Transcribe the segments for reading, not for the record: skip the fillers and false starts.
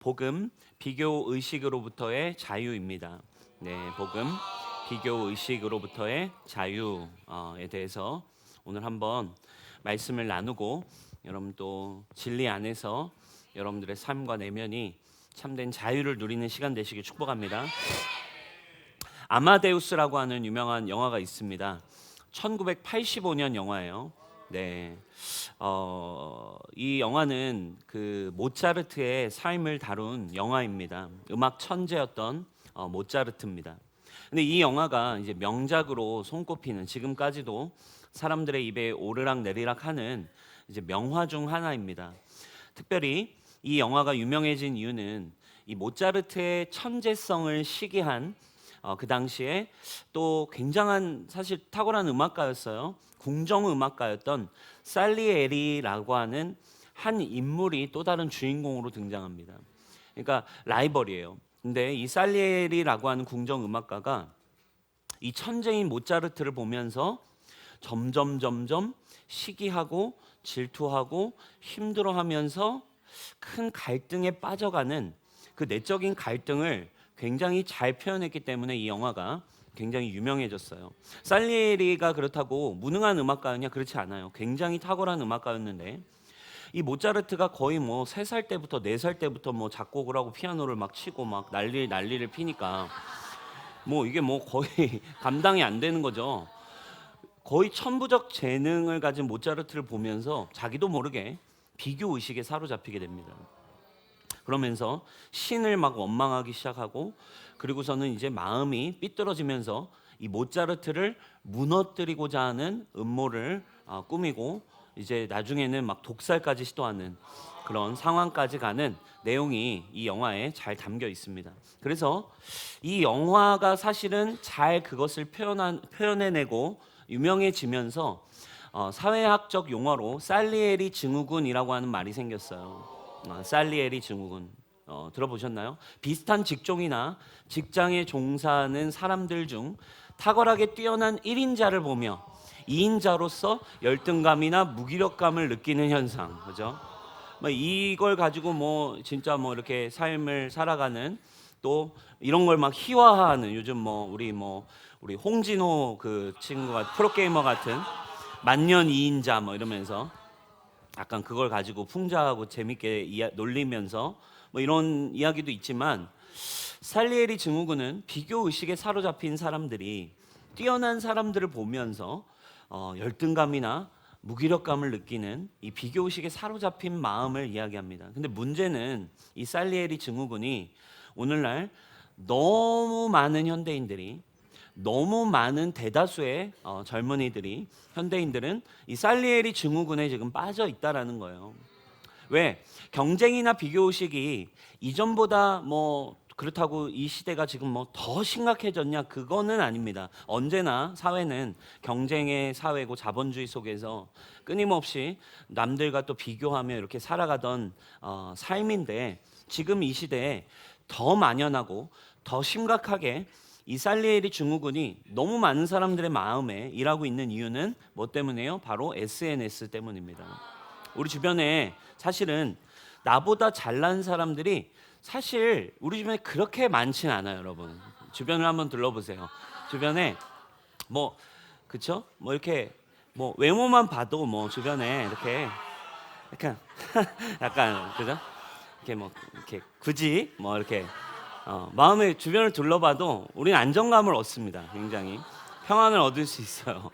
복음, 비교 의식으로부터의 자유입니다. 네, 복음, 비교 의식으로부터의 자유에 대해서 오늘 한번 말씀을 나누고 여러분 또 진리 안에서 여러분들의 삶과 내면이 참된 자유를 누리는 시간 되시길 축복합니다. 아마데우스라고 하는 유명한 영화가 있습니다. 1985년 영화예요. 네, 이 영화는 그 모차르트의 삶을 다룬 영화입니다. 음악 천재였던 모차르트입니다. 근데 이 영화가 이제 명작으로 손꼽히는, 지금까지도 사람들의 입에 오르락 내리락 하는 이제 명화 중 하나입니다. 특별히 이 영화가 유명해진 이유는 이 모차르트의 천재성을 시기한 그 당시에 또 굉장한, 사실 탁월한 음악가였어요. 궁정 음악가였던 살리에리라고 하는 한 인물이 또 다른 주인공으로 등장합니다. 그러니까 라이벌이에요. 근데 이 살리에리라고 하는 궁정 음악가가 이 천재인 모차르트를 보면서 점점 시기하고 질투하고 힘들어하면서 큰 갈등에 빠져가는 그 내적인 갈등을 굉장히 잘 표현했기 때문에 이 영화가 굉장히 유명해졌어요. 살리에리가 그렇다고 무능한 음악가였냐? 그렇지 않아요. 굉장히 탁월한 음악가였는데 이 모차르트가 거의 뭐 3살 때부터 4살 때부터 뭐 작곡을 하고 피아노를 막 치고 막 난리를 피니까 뭐 이게 뭐 거의 감당이 안 되는 거죠. 거의 천부적 재능을 가진 모차르트를 보면서 자기도 모르게 비교 의식에 사로잡히게 됩니다. 그러면서 신을 막 원망하기 시작하고, 그리고서는 이제 마음이 삐뚤어지면서 이 모차르트를 무너뜨리고자 하는 음모를 꾸미고 이제 나중에는 막 독살까지 시도하는 그런 상황까지 가는 내용이 이 영화에 잘 담겨 있습니다. 그래서 이 영화가 사실은 잘 그것을 표현해내고 유명해지면서 사회학적 용어로 살리에리 증후군이라고 하는 말이 생겼어요. 살리에리 증후군 들어보셨나요? 비슷한 직종이나 직장에 종사하는 사람들 중 탁월하게 뛰어난 1인자를 보며 2인자로서 열등감이나 무기력감을 느끼는 현상, 그죠? 뭐 이걸 가지고 뭐 진짜 뭐 이렇게 삶을 살아가는, 또 이런 걸 막 희화화하는, 요즘 우리 홍진호 그 친구가 프로게이머 같은 만년 2인자 뭐 이러면서 약간 그걸 가지고 풍자하고 재밌게 놀리면서 뭐 이런 이야기도 있지만, 살리에리 증후군은 비교 의식에 사로잡힌 사람들이 뛰어난 사람들을 보면서 열등감이나 무기력감을 느끼는 이 비교 의식에 사로잡힌 마음을 이야기합니다. 근데 문제는 이 살리에리 증후군이 오늘날 너무 많은 현대인들이, 너무 많은 대다수의 젊은이들이, 현대인들은 이 살리에리 증후군에 지금 빠져 있다라는 거예요. 왜? 경쟁이나 비교 의식이 이전보다 뭐 그렇다고 이 시대가 지금 뭐 더 심각해졌냐? 그거는 아닙니다. 언제나 사회는 경쟁의 사회고 자본주의 속에서 끊임없이 남들과 또 비교하며 이렇게 살아가던 삶인데, 지금 이 시대에 더 만연하고 더 심각하게 이 살리에리 증후군이 너무 많은 사람들의 마음에 일하고 있는 이유는 뭐 때문이에요? 바로 SNS 때문입니다. 우리 주변에 사실은 나보다 잘난 사람들이 사실 우리 주변에 그렇게 많진 않아요, 여러분. 주변을 한번 둘러보세요. 주변에 뭐 그쵸? 뭐 이렇게 뭐 외모만 봐도 뭐 주변에 이렇게 약간 약간 그죠? 이렇게 뭐 이렇게 굳이 뭐 이렇게 마음의 주변을 둘러봐도 우리는 안정감을 얻습니다. 굉장히 평안을 얻을 수 있어요.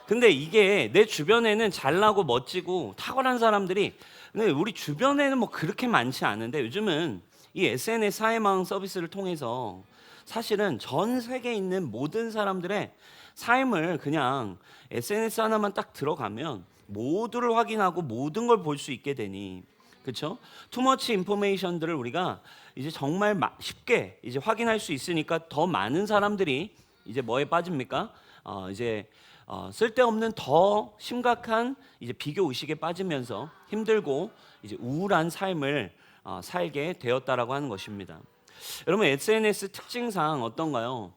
근데 이게 내 주변에는 잘나고 멋지고 탁월한 사람들이, 근데 우리 주변에는 뭐 그렇게 많지 않은데, 요즘은 이 SNS 사회망 서비스를 통해서 사실은 전 세계에 있는 모든 사람들의 삶을 그냥 SNS 하나만 딱 들어가면 모두를 확인하고 모든 걸 볼 수 있게 되니, 그렇죠? 투머치 인포메이션들을 우리가 이제 정말 쉽게 이제 확인할 수 있으니까 더 많은 사람들이 이제 뭐에 빠집니까? 이제 쓸데없는 더 심각한 이제 비교 의식에 빠지면서 힘들고 이제 우울한 삶을 살게 되었다라고 하는 것입니다. 여러분, SNS 특징상 어떤가요?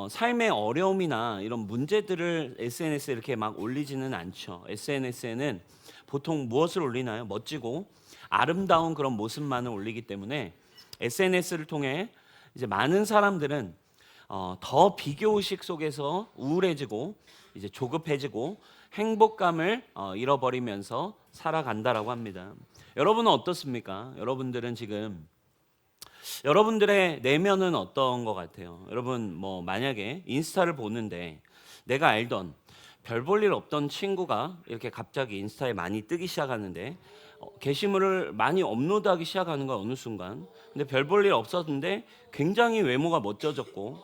삶의 어려움이나 이런 문제들을 SNS에 이렇게 막 올리지는 않죠. SNS에는 보통 무엇을 올리나요? 멋지고 아름다운 그런 모습만을 올리기 때문에 SNS를 통해 이제 많은 사람들은 더 비교의식 속에서 우울해지고 이제 조급해지고 행복감을 잃어버리면서 살아간다라고 합니다. 여러분은 어떻습니까? 여러분들은 지금 여러분들의 내면은 어떤 것 같아요? 여러분 뭐 만약에 인스타를 보는데 내가 알던 별 볼 일 없던 친구가 이렇게 갑자기 인스타에 많이 뜨기 시작하는데 게시물을 많이 업로드하기 시작하는 거 어느 순간 근데 별 볼 일 없었는데 굉장히 외모가 멋져졌고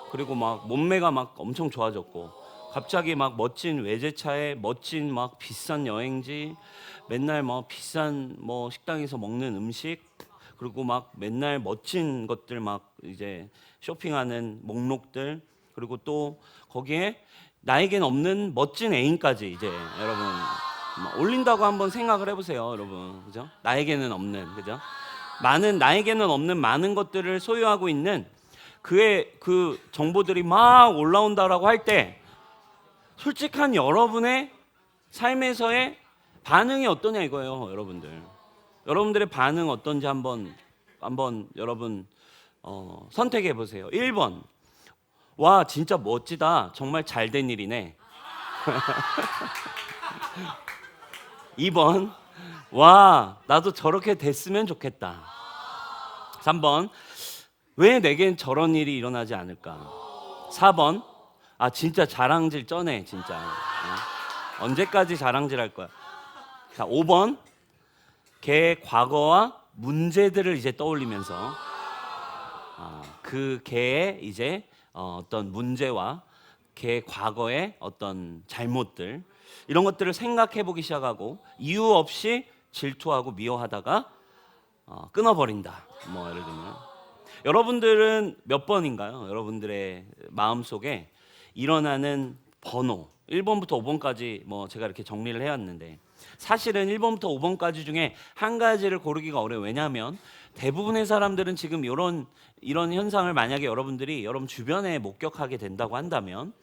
그리고 막 몸매가 막 엄청 좋아졌고 갑자기 막 멋진 외제차에 멋진 막 비싼 여행지 맨날 뭐 비싼 뭐 식당에서 먹는 음식 그리고 막 맨날 멋진 것들 막 이제 쇼핑하는 목록들 그리고 또 거기에 나에겐 없는 멋진 애인까지 이제 여러분 올린다고 한번 생각을 해보세요, 여러분. 그죠? 나에게는 없는, 그죠? 나에게는 없는 많은 것들을 소유하고 있는 그의 그 정보들이 막 올라온다라고 할 때 솔직한 여러분의 삶에서의 반응이 어떠냐 이거예요, 여러분들. 여러분들의 반응 어떤지 한번 여러분 선택해 보세요. 1번. 와, 진짜 멋지다. 정말 잘된 일이네. 2번. 와, 나도 저렇게 됐으면 좋겠다. 3번. 왜 내겐 저런 일이 일어나지 않을까? 4번. 아, 진짜 자랑질 쩌네, 진짜. 언제까지 자랑질 할 거야? 자, 5번. 걔의 과거와 문제들을 이제 떠올리면서 그 걔의 이제 어떤 문제와 걔의 과거의 어떤 잘못들 이런 것들을 생각해 보기 시작하고 이유 없이 질투하고 미워하다가 끊어버린다. 뭐 예를 들면 여러분들은 몇 번인가요? 여러분들의 마음속에 일어나는 번호 1번부터 5번까지 뭐 제가 이렇게 정리를 해왔는데 사실은 1번부터 5번까지 중에 한 가지를 고르기가 어려워요. 왜냐하면 대부분의 사람들은 지금 이런 현상을 만약에 여러분들이 여러분 주변에 목격하게 된다고 한다면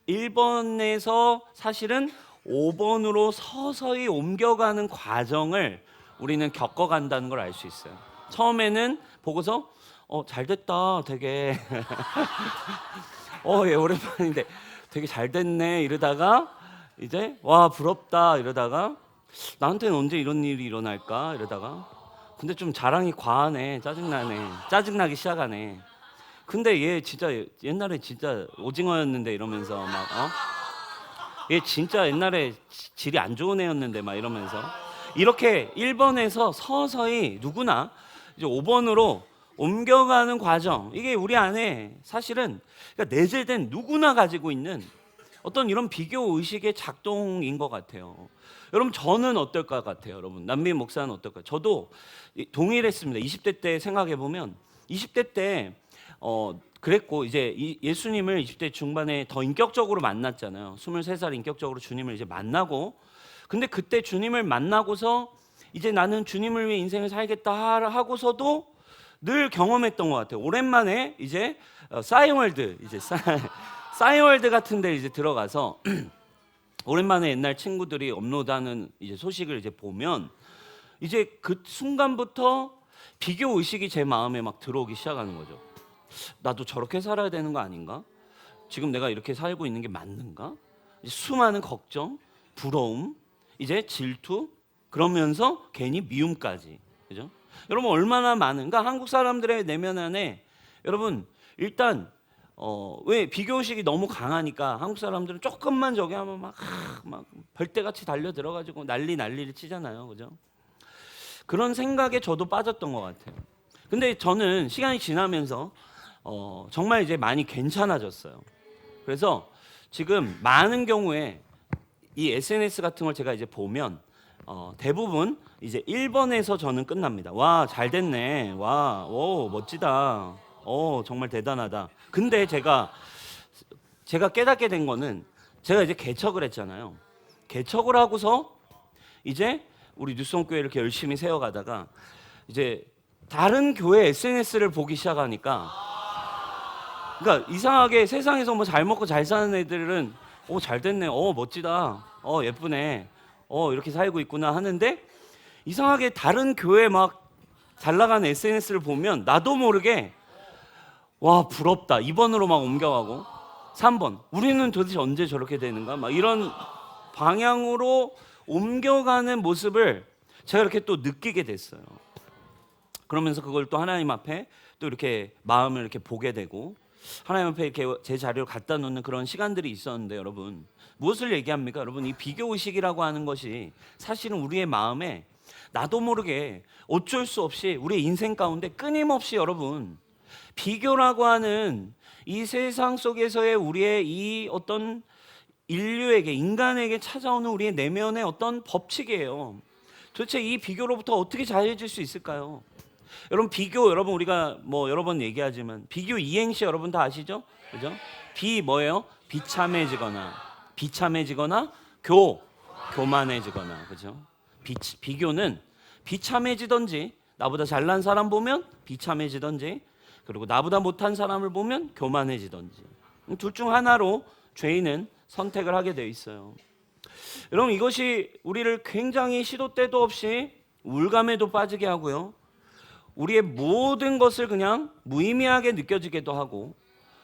1번에서 사실은 5번으로 서서히 옮겨가는 과정을 우리는 겪어간다는 걸 알 수 있어요. 처음에는 보고서 잘됐다 되게 얘 오랜만인데 되게 잘됐네 이러다가 이제 와 부럽다 이러다가 나한테는 언제 이런 일이 일어날까 이러다가 근데 좀 자랑이 과하네 짜증나기 시작하네 근데 얘 진짜 옛날에 진짜 오징어였는데 이러면서 막 얘 진짜 옛날에 질이 안 좋은 애였는데 막 이러면서 이렇게 1번에서 서서히 누구나 이제 5번으로 옮겨가는 과정 이게 우리 안에 사실은 그러니까 내재된 누구나 가지고 있는 어떤 이런 비교 의식의 작동인 것 같아요. 여러분 저는 어떨 것 같아요? 여러분 남민 목사는 어떨까요? 저도 동일했습니다. 20대 때 생각해 보면 20대 때 그랬고 이제 예수님을 20대 중반에 더 인격적으로 만났잖아요. 23살 인격적으로 주님을 이제 만나고 근데 그때 주님을 만나고서 이제 나는 주님을 위해 인생을 살겠다 하고서도 늘 경험했던 것 같아요. 오랜만에 이제 싸이월드 이제 싸이월드 같은 데 이제 들어가서 오랜만에 옛날 친구들이 업로드하는 이제 소식을 이제 보면 이제 그 순간부터 비교 의식이 제 마음에 막 들어오기 시작하는 거죠. 나도 저렇게 살아야 되는 거 아닌가? 지금 내가 이렇게 살고 있는 게 맞는가? 이제 수많은 걱정, 부러움, 이제 질투, 그러면서 괜히 미움까지, 그죠? 여러분 얼마나 많은가? 한국 사람들의 내면 안에 여러분 일단 왜 비교의식이 너무 강하니까 한국 사람들은 조금만 저기 하면 막 벌떼같이 달려 들어가지고 난리를 치잖아요, 그죠? 그런 생각에 저도 빠졌던 것 같아요. 근데 저는 시간이 지나면서 정말 이제 많이 괜찮아졌어요. 그래서 지금 많은 경우에 이 SNS 같은 걸 제가 이제 보면 대부분 이제 1번에서 저는 끝납니다. 와, 잘 됐네. 와, 오, 멋지다. 정말 대단하다. 근데 제가 깨닫게 된 거는 제가 이제 개척을 했잖아요. 개척을 하고서 이제 우리 뉴스홈교회 이렇게 열심히 세워가다가 이제 다른 교회 SNS를 보기 시작하니까 그러니까 이상하게 세상에서 뭐 잘 먹고 잘 사는 애들은 잘 됐네. 멋지다. 예쁘네. 이렇게 살고 있구나 하는데 이상하게 다른 교회 막 잘 나가는 SNS를 보면 나도 모르게 와 부럽다 2번으로 막 옮겨가고 3번 우리는 도대체 언제 저렇게 되는가 막 이런 방향으로 옮겨가는 모습을 제가 이렇게 또 느끼게 됐어요. 그러면서 그걸 또 하나님 앞에 또 이렇게 마음을 이렇게 보게 되고 하나님 앞에 이렇게 제 자료를 갖다 놓는 그런 시간들이 있었는데 여러분 무엇을 얘기합니까? 여러분 이 비교 의식이라고 하는 것이 사실은 우리의 마음에 나도 모르게 어쩔 수 없이 우리의 인생 가운데 끊임없이 여러분 비교라고 하는 이 세상 속에서의 우리의 이 어떤 인류에게 인간에게 찾아오는 우리의 내면의 어떤 법칙이에요. 도대체 이 비교로부터 어떻게 자유해질 수 있을까요? 여러분 비교 여러분 우리가 뭐 여러 번 얘기하지만 비교 이행시 여러분 다 아시죠? 그죠? 비 뭐예요? 비참해지거나 교만해지거나 그죠? 비교는 비참해지든지 나보다 잘난 사람 보면 비참해지든지 그리고 나보다 못한 사람을 보면 교만해지든지 둘 중 하나로 죄인은 선택을 하게 되어 있어요. 여러분 이것이 우리를 굉장히 시도 때도 없이 우울감에도 빠지게 하고요. 우리의 모든 것을 그냥 무의미하게 느껴지기도 하고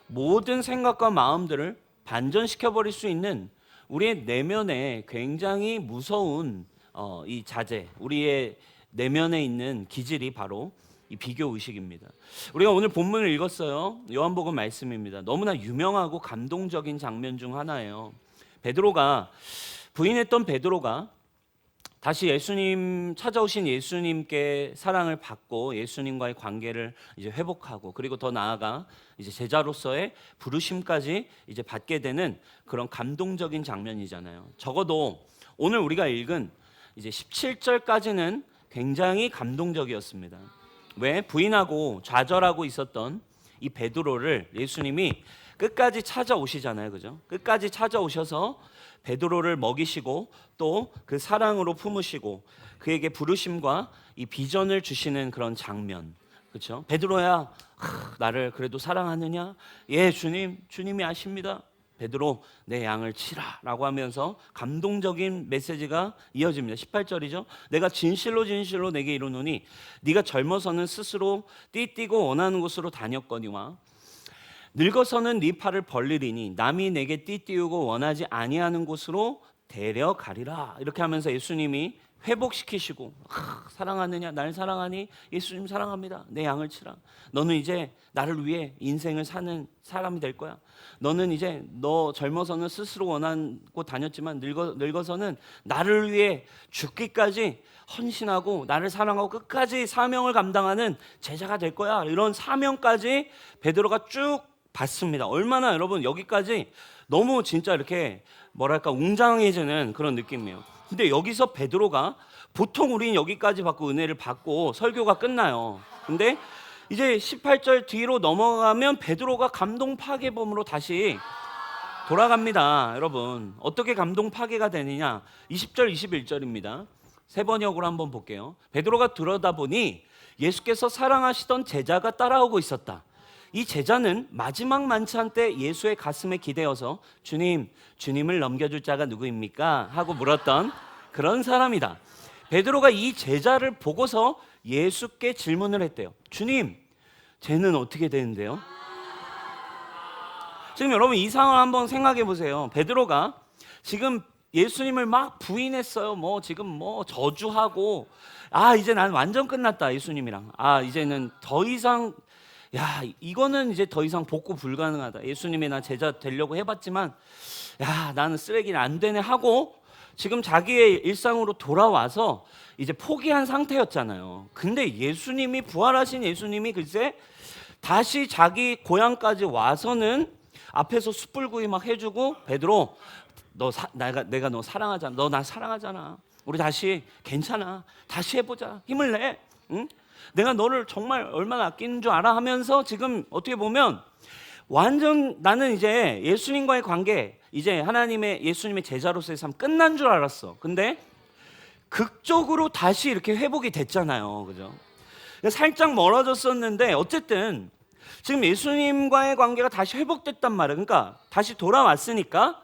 모든 생각과 마음들을 반전시켜버릴 수 있는 우리의 내면에 굉장히 무서운 이 자재, 우리의 내면에 있는 기질이 바로 이 비교 의식입니다. 우리가 오늘 본문을 읽었어요. 요한복음 말씀입니다. 너무나 유명하고 감동적인 장면 중 하나예요. 부인했던 베드로가 다시 예수님 찾아오신 예수님께 사랑을 받고 예수님과의 관계를 이제 회복하고 그리고 더 나아가 이제 제자로서의 부르심까지 이제 받게 되는 그런 감동적인 장면이잖아요. 적어도 오늘 우리가 읽은 이제 17절까지는 굉장히 감동적이었습니다. 왜? 부인하고 좌절하고 있었던 이 베드로를 예수님이 끝까지 찾아오시잖아요. 그죠? 끝까지 찾아오셔서 베드로를 먹이시고 또 그 사랑으로 품으시고 그에게 부르심과 이 비전을 주시는 그런 장면. 그렇죠? 베드로야, 나를 그래도 사랑하느냐? 예, 주님이 아십니다. 베드로, 내 양을 치라라고 하면서 감동적인 메시지가 이어집니다. 18절이죠. 내가 진실로 내게 이르노니 네가 젊어서는 스스로 띠띠고 원하는 곳으로 다녔거니와 늙어서는 네 팔을 벌리리니 남이 내게 띠띠우고 원하지 아니하는 곳으로 데려가리라. 이렇게 하면서 예수님이 회복시키시고 사랑하느냐? 날 사랑하니? 예수님 사랑합니다. 내 양을 치라. 너는 이제 나를 위해 인생을 사는 사람이 될 거야. 너는 이제 너 젊어서는 스스로 원하고 다녔지만 늙어서는 나를 위해 죽기까지 헌신하고 나를 사랑하고 끝까지 사명을 감당하는 제자가 될 거야. 이런 사명까지 베드로가 쭉 받습니다. 얼마나 여러분 여기까지 너무 진짜 이렇게 뭐랄까 웅장해지는 그런 느낌이에요. 근데 여기서 베드로가 보통 우리는 여기까지 받고 은혜를 받고 설교가 끝나요. 근데 이제 18절 뒤로 넘어가면 베드로가 감동 파괴범으로 다시 돌아갑니다. 여러분 어떻게 감동 파괴가 되느냐? 20절 21절입니다. 세 번역으로 한번 볼게요. 베드로가 들여다보니 예수께서 사랑하시던 제자가 따라오고 있었다. 이 제자는 마지막 만찬 때 예수의 가슴에 기대어서 주님을 넘겨줄 자가 누구입니까? 하고 물었던 그런 사람이다. 베드로가 이 제자를 보고서 예수께 질문을 했대요. 주님, 쟤는 어떻게 되는데요? 지금 여러분 이 상황을 한번 생각해 보세요. 베드로가 지금 예수님을 막 부인했어요. 지금 저주하고 이제 난 완전 끝났다 예수님이랑. 이제는 더 이상 이거는 이제 더 이상 복구 불가능하다. 예수님이 나 제자 되려고 해봤지만 나는 쓰레기는 안 되네 하고 지금 자기의 일상으로 돌아와서 이제 포기한 상태였잖아요. 근데 부활하신 예수님이 글쎄 다시 자기 고향까지 와서는 앞에서 숯불구이 막 해주고 베드로 내가 너 사랑하잖아. 너 나 사랑하잖아. 우리 다시 괜찮아. 다시 해보자. 힘을 내. 응? 내가 너를 정말 얼마나 아끼는 줄 알아 하면서 지금 어떻게 보면 완전 나는 이제 예수님과의 관계 이제 예수님의 제자로서의 삶 끝난 줄 알았어. 근데 극적으로 다시 이렇게 회복이 됐잖아요. 그죠? 살짝 멀어졌었는데 어쨌든 지금 예수님과의 관계가 다시 회복됐단 말이에요. 그러니까 다시 돌아왔으니까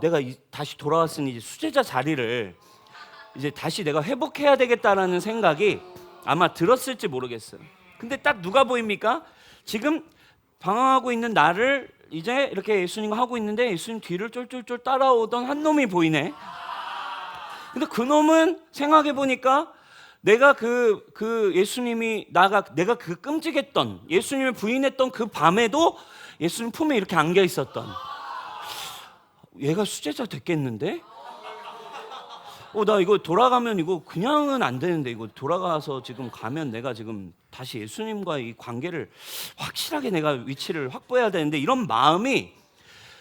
내가 다시 돌아왔으니 이제 수제자 자리를 이제 다시 내가 회복해야 되겠다라는 생각이 아마 들었을지 모르겠어요. 근데 딱 누가 보입니까? 지금 방황하고 있는 나를 이제 이렇게 예수님과 하고 있는데 예수님 뒤를 쫄쫄쫄 따라오던 한 놈이 보이네. 근데 그 놈은 생각해 보니까 내가 그 예수님이 내가 그 끔찍했던 예수님을 부인했던 그 밤에도 예수님 품에 이렇게 안겨 있었던, 얘가 수제자 됐겠는데? 나 이거 돌아가면 이거 그냥은 안 되는데, 이거 돌아가서 지금 가면 내가 지금 다시 예수님과 이 관계를 확실하게 내가 위치를 확보해야 되는데, 이런 마음이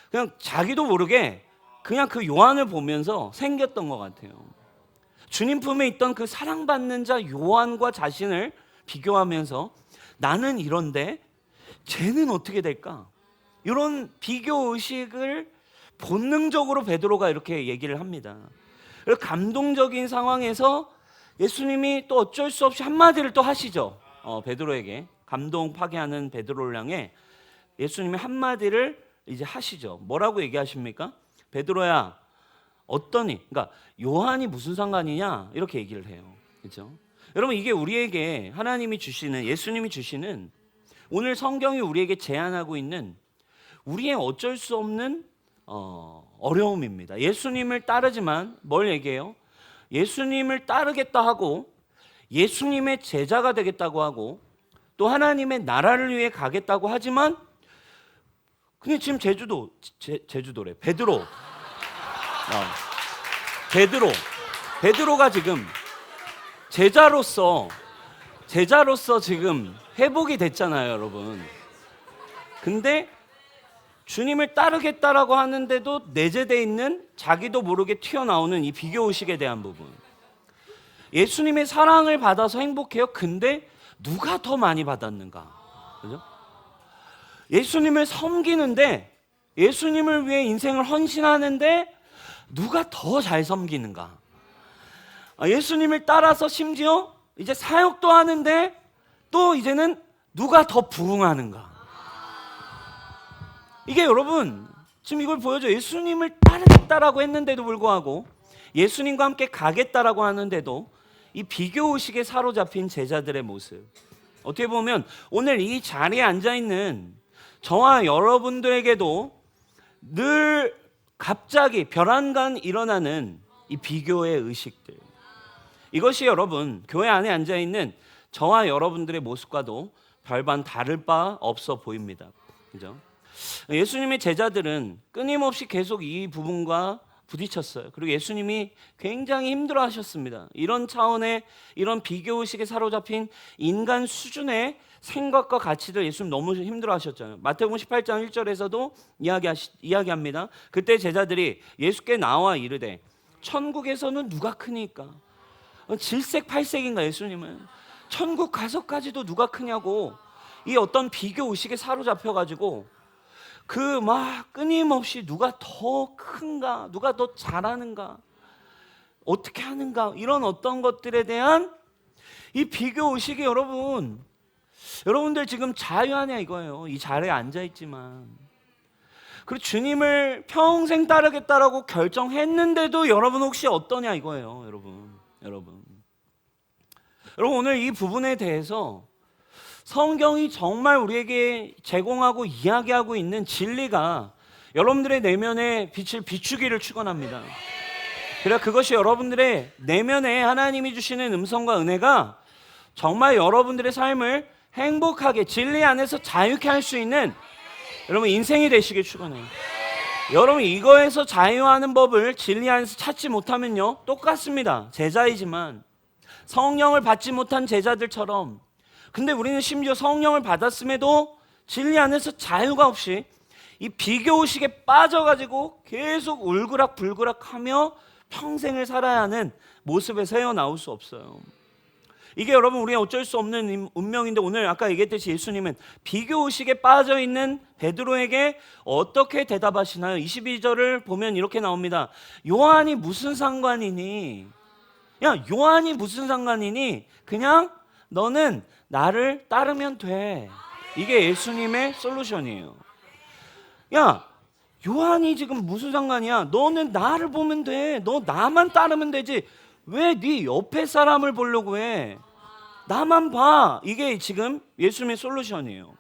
그냥 자기도 모르게 그냥 그 요한을 보면서 생겼던 것 같아요. 주님 품에 있던 그 사랑받는 자 요한과 자신을 비교하면서 나는 이런데 쟤는 어떻게 될까? 이런 비교 의식을 본능적으로 베드로가 이렇게 얘기를 합니다. 감동적인 상황에서 예수님이 또 어쩔 수 없이 한마디를 또 하시죠. 베드로에게, 감동 파괴하는 베드로를 향해 예수님이 한마디를 이제 하시죠. 뭐라고 얘기하십니까? 베드로야, 어떠니? 그러니까 요한이 무슨 상관이냐? 이렇게 얘기를 해요. 그렇죠? 여러분, 이게 우리에게 하나님이 주시는, 예수님이 주시는, 오늘 성경이 우리에게 제안하고 있는 우리의 어쩔 수 없는 어려움입니다. 예수님을 따르지만 뭘 얘기해요? 예수님을 따르겠다 하고 예수님의 제자가 되겠다고 하고 또 하나님의 나라를 위해 가겠다고 하지만, 근데 지금 제주도래. 베드로가 지금 제자로서 지금 회복이 됐잖아요, 여러분. 근데 주님을 따르겠다라고 하는데도 내재되어 있는, 자기도 모르게 튀어나오는 이 비교의식에 대한 부분. 예수님의 사랑을 받아서 행복해요. 근데 누가 더 많이 받았는가? 그죠? 예수님을 섬기는데, 예수님을 위해 인생을 헌신하는데 누가 더 잘 섬기는가? 예수님을 따라서 심지어 이제 사역도 하는데 또 이제는 누가 더 부응하는가? 이게 여러분 지금 이걸 보여줘. 예수님을 따르겠다라고 했는데도 불구하고, 예수님과 함께 가겠다라고 하는데도 이 비교의식에 사로잡힌 제자들의 모습. 어떻게 보면 오늘 이 자리에 앉아있는 저와 여러분들에게도 늘 갑자기 별안간 일어나는 이 비교의 의식들, 이것이 여러분 교회 안에 앉아있는 저와 여러분들의 모습과도 별반 다를 바 없어 보입니다. 그죠? 예수님의 제자들은 끊임없이 계속 이 부분과 부딪혔어요. 그리고 예수님이 굉장히 힘들어하셨습니다. 이런 차원의, 이런 비교의식에 사로잡힌 인간 수준의 생각과 가치들 예수님 너무 힘들어하셨잖아요. 마태복음 18장 1절에서도 이야기합니다. 그때 제자들이 예수께 나와 이르되 천국에서는 누가 크니까? 질색팔색인가 예수님은? 천국 가서까지도 누가 크냐고, 이 어떤 비교의식에 사로잡혀가지고 그 막 끊임없이 누가 더 큰가, 누가 더 잘하는가, 어떻게 하는가, 이런 어떤 것들에 대한 이 비교의식이 여러분들 지금 자유하냐 이거예요. 이 자리에 앉아있지만. 그리고 주님을 평생 따르겠다라고 결정했는데도 여러분 혹시 어떠냐 이거예요. 여러분 오늘 이 부분에 대해서 성경이 정말 우리에게 제공하고 이야기하고 있는 진리가 여러분들의 내면에 빛을 비추기를 축원합니다. 그래야 그것이 여러분들의 내면에 하나님이 주시는 음성과 은혜가 정말 여러분들의 삶을 행복하게, 진리 안에서 자유케 할 수 있는 여러분 인생이 되시길 축원해요. 여러분 이거에서 자유하는 법을 진리 안에서 찾지 못하면요, 똑같습니다. 제자이지만 성령을 받지 못한 제자들처럼, 근데 우리는 심지어 성령을 받았음에도 진리 안에서 자유가 없이 이 비교의식에 빠져가지고 계속 울그락불그락하며 평생을 살아야 하는 모습에서 헤어나올 수 없어요. 이게 여러분 우리의 어쩔 수 없는 운명인데, 오늘 아까 얘기했듯이 예수님은 비교의식에 빠져있는 베드로에게 어떻게 대답하시나요? 22절을 보면 이렇게 나옵니다. 요한이 무슨 상관이니? 야, 요한이 무슨 상관이니? 그냥 너는 나를 따르면 돼. 이게 예수님의 솔루션이에요. 야, 요한이 지금 무슨 상관이야? 너는 나를 보면 돼. 너 나만 따르면 되지. 왜 네 옆에 사람을 보려고 해? 나만 봐. 이게 지금 예수님의 솔루션이에요.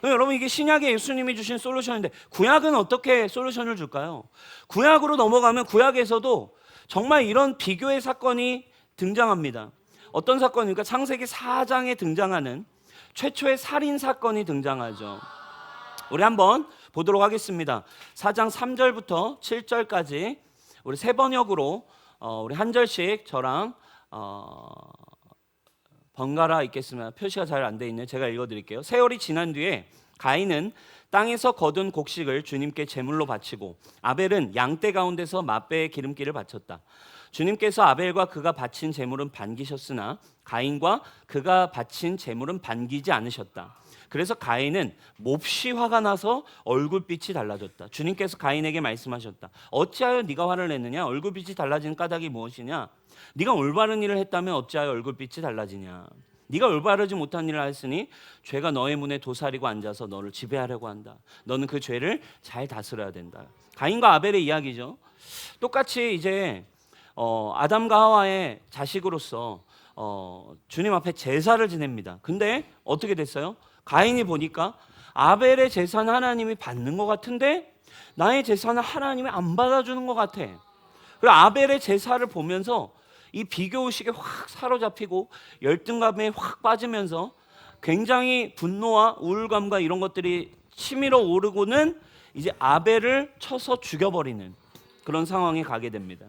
여러분, 이게 신약에 예수님이 주신 솔루션인데 구약은 어떻게 솔루션을 줄까요? 구약으로 넘어가면 구약에서도 정말 이런 비교의 사건이 등장합니다. 어떤 사건입니까? 창세기 4장에 등장하는 최초의 살인 사건이 등장하죠. 우리 한번 보도록 하겠습니다. 4장 3절부터 7절까지 우리 세 번역으로 우리 한 절씩 저랑 번갈아 읽겠습니다. 표시가 잘 안 돼 있네요. 제가 읽어드릴게요. 세월이 지난 뒤에 가인은 땅에서 거둔 곡식을 주님께 제물로 바치고 아벨은 양떼 가운데서 맛배의 기름기를 바쳤다. 주님께서 아벨과 그가 바친 제물은 반기셨으나 가인과 그가 바친 제물은 반기지 않으셨다. 그래서 가인은 몹시 화가 나서 얼굴빛이 달라졌다. 주님께서 가인에게 말씀하셨다. 어찌하여 네가 화를 냈느냐? 얼굴빛이 달라지는 까닭이 무엇이냐? 네가 올바른 일을 했다면 어찌하여 얼굴빛이 달라지냐? 네가 올바르지 못한 일을 하였으니 죄가 너의 문에 도사리고 앉아서 너를 지배하려고 한다. 너는 그 죄를 잘 다스려야 된다. 가인과 아벨의 이야기죠. 똑같이 이제 아담과 하와의 자식으로서 주님 앞에 제사를 지냅니다. 근데 어떻게 됐어요? 가인이 보니까 아벨의 제사는 하나님이 받는 것 같은데 나의 제사는 하나님이 안 받아주는 것 같아. 그리고 아벨의 제사를 보면서 이 비교의식에 확 사로잡히고 열등감에 확 빠지면서 굉장히 분노와 우울감과 이런 것들이 치밀어 오르고는 이제 아벨을 쳐서 죽여버리는 그런 상황에 가게 됩니다.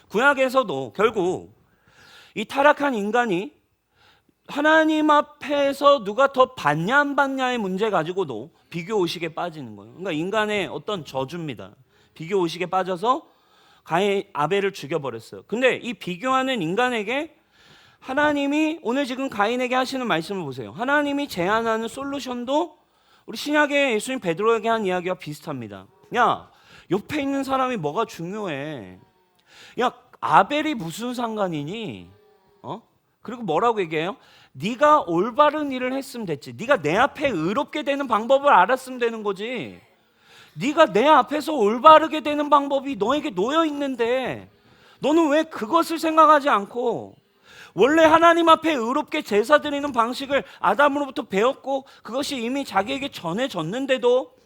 구약에서도 결국 이 타락한 인간이 하나님 앞에서 누가 더 받냐 안 받냐의 문제 가지고도 비교의식에 빠지는 거예요. 그러니까 인간의 어떤 저주입니다. 비교의식에 빠져서 가인 아벨을 죽여버렸어요. 근데 이 비교하는 인간에게 하나님이 오늘 지금 가인에게 하시는 말씀을 보세요. 하나님이 제안하는 솔루션도 우리 신약의 예수님 베드로에게 한 이야기와 비슷합니다. 야, 옆에 있는 사람이 뭐가 중요해? 야, 아벨이 무슨 상관이니? 그리고 뭐라고 얘기해요? 네가 올바른 일을 했으면 됐지. 네가 내 앞에 의롭게 되는 방법을 알았으면 되는 거지. 네가 내 앞에서 올바르게 되는 방법이 너에게 놓여 있는데 너는 왜 그것을 생각하지 않고 원래 하나님 앞에 의롭게 제사 드리는 방식을 아담으로부터 배웠고 그것이 이미 자기에게 전해졌는데도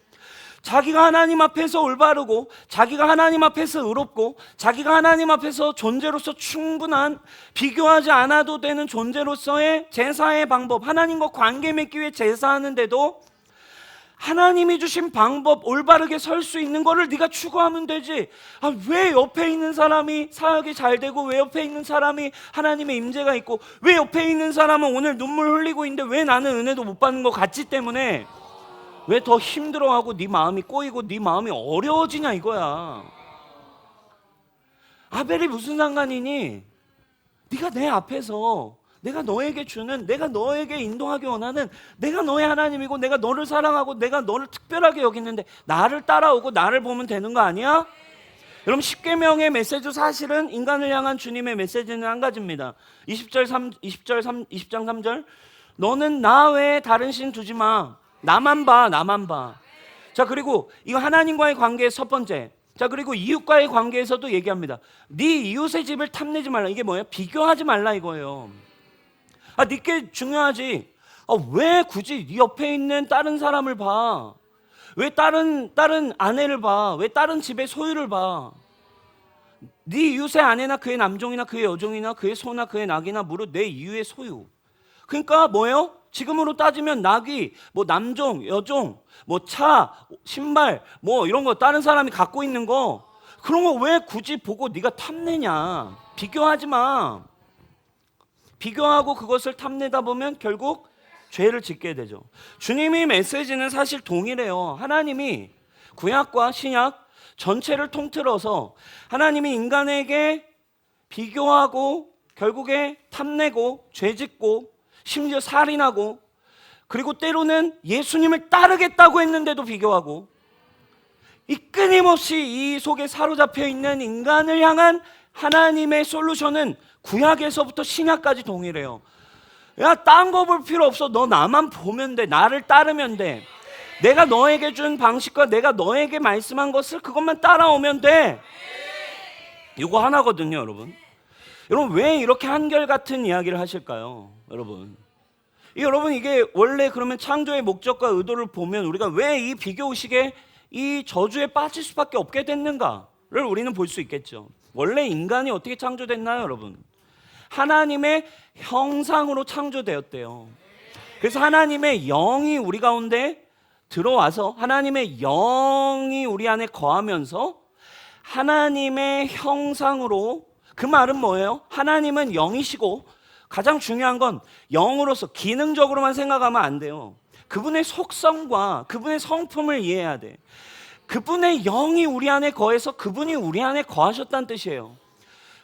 자기가 하나님 앞에서 올바르고 자기가 하나님 앞에서 의롭고 자기가 하나님 앞에서 존재로서 충분한 비교하지 않아도 되는 존재로서의 제사의 방법, 하나님과 관계 맺기 위해 제사하는데도 하나님이 주신 방법 올바르게 설 수 있는 거를 네가 추구하면 되지. 왜 옆에 있는 사람이 사역이 잘 되고 왜 옆에 있는 사람이 하나님의 임재가 있고 왜 옆에 있는 사람은 오늘 눈물 흘리고 있는데 왜 나는 은혜도 못 받는 것 같지 때문에 왜 더 힘들어하고 네 마음이 꼬이고 네 마음이 어려워지냐 이거야. 아벨이 무슨 상관이니? 네가 내 앞에서 내가 너에게 주는, 내가 너에게 인도하기 원하는, 내가 너의 하나님이고 내가 너를 사랑하고 내가 너를 특별하게 여기는데 나를 따라오고 나를 보면 되는 거 아니야? 여러분, 십계명의 메시지 사실은 인간을 향한 주님의 메시지는 한 가지입니다. 20장 3절 너는 나 외에 다른 신 두지 마. 나만 봐, 나만 봐. 자, 그리고 이거 하나님과의 관계의 첫 번째. 자, 그리고 이웃과의 관계에서도 얘기합니다. 네 이웃의 집을 탐내지 말라. 이게 뭐예요? 비교하지 말라 이거예요. 네게 중요하지. 왜 굳이 네 옆에 있는 다른 사람을 봐? 왜 다른 아내를 봐? 왜 다른 집의 소유를 봐? 네 이웃의 아내나 그의 남종이나 그의 여종이나 그의 소나 그의 낙이나 무릇 내 이웃의 소유. 그러니까 뭐예요? 지금으로 따지면 낙이 뭐 남종, 여종, 뭐 차, 신발, 뭐 이런 거 다른 사람이 갖고 있는 거 그런 거 왜 굳이 보고 네가 탐내냐? 비교하지 마. 비교하고 그것을 탐내다 보면 결국 죄를 짓게 되죠. 주님의 메시지는 사실 동일해요. 하나님이 구약과 신약 전체를 통틀어서 하나님이 인간에게 비교하고 결국에 탐내고 죄짓고 심지어 살인하고 그리고 때로는 예수님을 따르겠다고 했는데도 비교하고 이 끊임없이 이 속에 사로잡혀 있는 인간을 향한 하나님의 솔루션은 구약에서부터 신약까지 동일해요. 야, 딴 거 볼 필요 없어. 너 나만 보면 돼. 나를 따르면 돼. 내가 너에게 준 방식과 내가 너에게 말씀한 것을 그것만 따라오면 돼. 이거 하나거든요, 여러분. 여러분 왜 이렇게 한결같은 이야기를 하실까요? 여러분 이게 원래 그러면 창조의 목적과 의도를 보면 우리가 왜 이 비교의식에 이 저주에 빠질 수밖에 없게 됐는가를 우리는 볼 수 있겠죠. 원래 인간이 어떻게 창조됐나요, 여러분? 하나님의 형상으로 창조되었대요. 그래서 하나님의 영이 우리 가운데 들어와서 하나님의 영이 우리 안에 거하면서 하나님의 형상으로, 그 말은 뭐예요? 하나님은 영이시고 가장 중요한 건 영으로서 기능적으로만 생각하면 안 돼요. 그분의 속성과 그분의 성품을 이해해야 돼. 그분의 영이 우리 안에 거해서 그분이 우리 안에 거하셨다는 뜻이에요.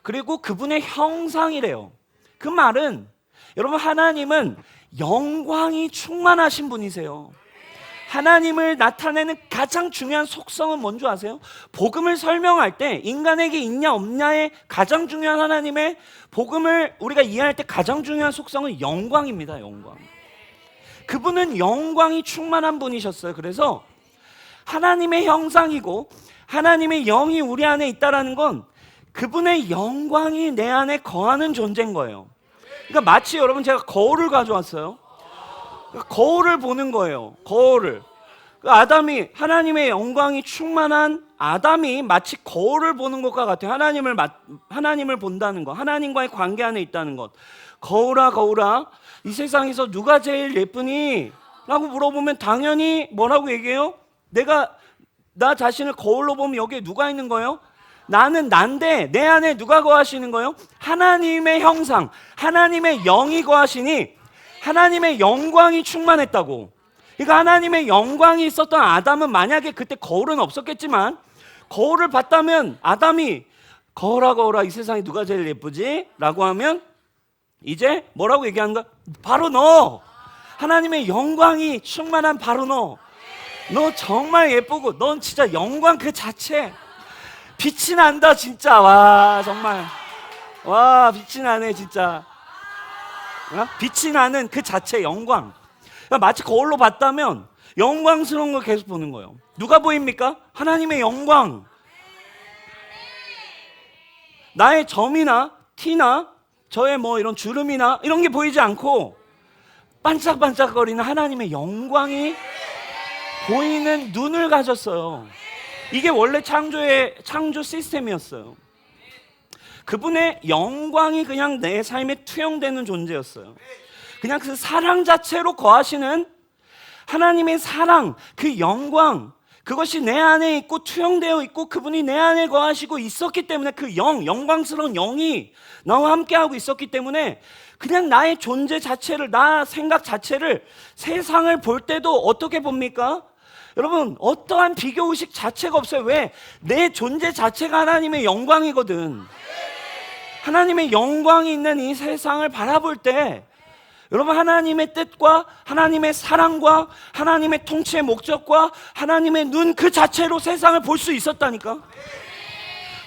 그리고 그분의 형상이래요. 그 말은 여러분 하나님은 영광이 충만하신 분이세요. 하나님을 나타내는 가장 중요한 속성은 뭔지 아세요? 복음을 설명할 때 인간에게 있냐 없냐의 가장 중요한 하나님의 복음을 우리가 이해할 때 가장 중요한 속성은 영광입니다. 영광. 그분은 영광이 충만한 분이셨어요. 그래서 하나님의 형상이고 하나님의 영이 우리 안에 있다는 건 그분의 영광이 내 안에 거하는 존재인 거예요. 그러니까 마치 여러분 제가 거울을 가져왔어요. 거울을 보는 거예요. 거울을. 아담이 하나님의 영광이 충만한 아담이 마치 거울을 보는 것과 같아요. 하나님을 본다는 것, 하나님과의 관계 안에 있다는 것. 거울아 거울아 이 세상에서 누가 제일 예쁘니? 라고 물어보면 당연히 뭐라고 얘기해요? 나 자신을 거울로 보면 여기에 누가 있는 거예요? 나는 난데 내 안에 누가 거하시는 거예요? 하나님의 형상, 하나님의 영이 거하시니 하나님의 영광이 충만했다고. 그러니까 하나님의 영광이 있었던 아담은 만약에 그때 거울은 없었겠지만 거울을 봤다면 아담이 거울아 거울아 이 세상에 누가 제일 예쁘지? 라고 하면 이제 뭐라고 얘기하는가? 바로 너! 하나님의 영광이 충만한 바로 너! 너 정말 예쁘고 넌 진짜 영광 그 자체. 빛이 난다 진짜. 와 정말 와 빛이 나네 진짜. 빛이 나는 그 자체 영광. 마치 거울로 봤다면 영광스러운 걸 계속 보는 거예요. 누가 보입니까? 하나님의 영광. 나의 점이나 티나 저의 뭐 이런 주름이나 이런 게 보이지 않고 반짝반짝거리는 하나님의 영광이 보이는 눈을 가졌어요. 이게 원래 창조 시스템이었어요. 그분의 영광이 그냥 내 삶에 투영되는 존재였어요. 그냥 그 사랑 자체로 거하시는 하나님의 사랑, 그 영광, 그것이 내 안에 있고 투영되어 있고 그분이 내 안에 거하시고 있었기 때문에 그 영광스러운 영이 나와 함께하고 있었기 때문에 그냥 나의 존재 자체를, 나 생각 자체를, 세상을 볼 때도 어떻게 봅니까? 여러분 어떠한 비교의식 자체가 없어요. 왜? 내 존재 자체가 하나님의 영광이거든. 하나님의 영광이 있는 이 세상을 바라볼 때 여러분 하나님의 뜻과 하나님의 사랑과 하나님의 통치의 목적과 하나님의 눈 그 자체로 세상을 볼 수 있었다니까.